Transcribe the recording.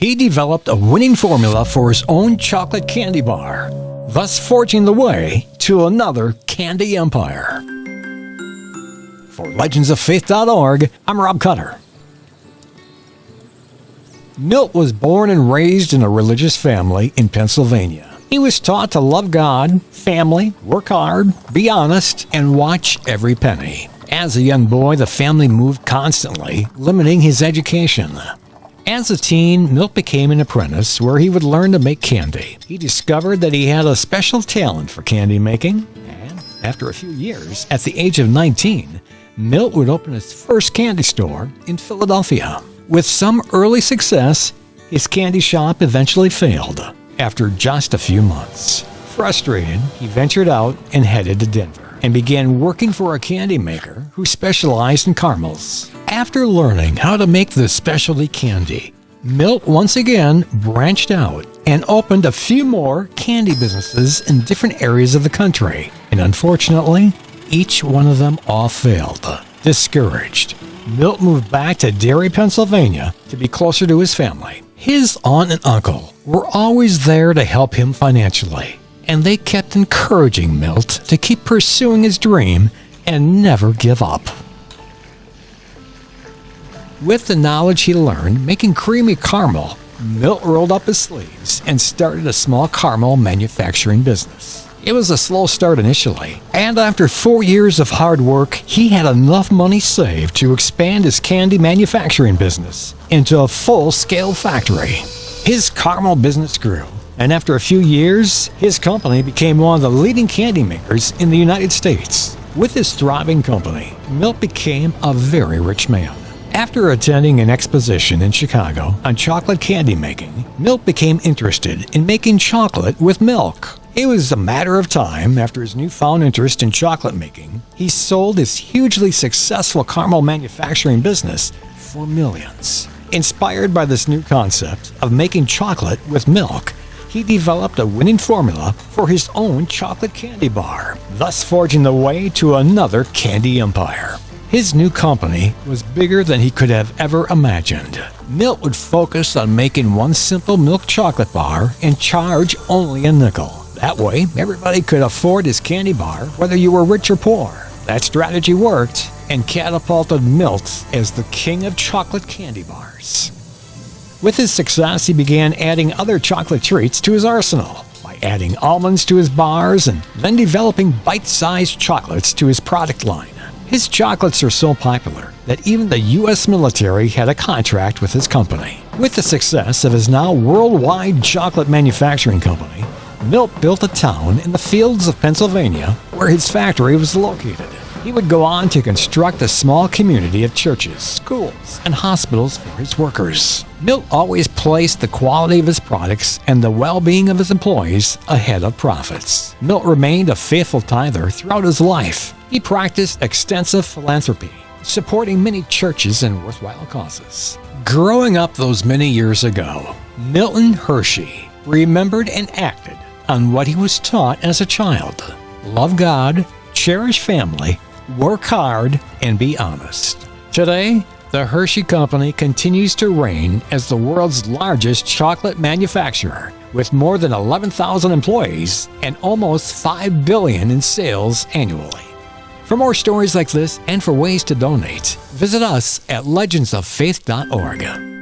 he developed a winning formula for his own chocolate candy bar, thus forging the way to another candy empire. For legendsoffaith.org, I'm Rob Cutter. Milt was born and raised in a religious family in Pennsylvania. He was taught to love God, family, work hard, be honest, and watch every penny. As a young boy, the family moved constantly, limiting his education. As a teen, Milt became an apprentice where he would learn to make candy. He discovered that he had a special talent for candy making, and after a few years, at the age of 19, Milt would open his first candy store in Philadelphia. With some early success, his candy shop eventually failed after just a few months. Frustrated, he ventured out and headed to Denver and began working for a candy maker who specialized in caramels. After learning how to make this specialty candy, Milt once again branched out and opened a few more candy businesses in different areas of the country. And unfortunately, each one of them all failed. Discouraged, Milt moved back to Derry, Pennsylvania to be closer to his family. His aunt and uncle were always there to help him financially, and they kept encouraging Milt to keep pursuing his dream and never give up. With the knowledge he learned making creamy caramel, Milt rolled up his sleeves and started a small caramel manufacturing business. It was a slow start initially, and after 4 years of hard work, he had enough money saved to expand his candy manufacturing business into a full-scale factory. His caramel business grew, and after a few years, his company became one of the leading candy makers in the United States. With his thriving company, Milt became a very rich man. After attending an exposition in Chicago on chocolate candy making, Milt became interested in making chocolate with milk. It was a matter of time after his newfound interest in chocolate making, he sold his hugely successful caramel manufacturing business for millions. Inspired by this new concept of making chocolate with milk, he developed a winning formula for his own chocolate candy bar, thus forging the way to another candy empire. His new company was bigger than he could have ever imagined. Milt would focus on making one simple milk chocolate bar and charge only a nickel. That way, everybody could afford his candy bar, whether you were rich or poor. That strategy worked and catapulted Milt as the king of chocolate candy bars. With his success, he began adding other chocolate treats to his arsenal by adding almonds to his bars and then developing bite-sized chocolates to his product line. His chocolates are so popular that even the U.S. military had a contract with his company. With the success of his now worldwide chocolate manufacturing company, Milt built a town in the fields of Pennsylvania where his factory was located. He would go on to construct a small community of churches, schools, and hospitals for his workers. Milt always placed the quality of his products and the well-being of his employees ahead of profits. Milt remained a faithful tither throughout his life. He practiced extensive philanthropy, supporting many churches and worthwhile causes. Growing up those many years ago, Milton Hershey remembered and acted on what he was taught as a child. Love God, cherish family, work hard, and be honest. Today, the Hershey Company continues to reign as the world's largest chocolate manufacturer, with more than 11,000 employees and almost $5 billion in sales annually. For more stories like this and for ways to donate, visit us at legendsoffaith.org.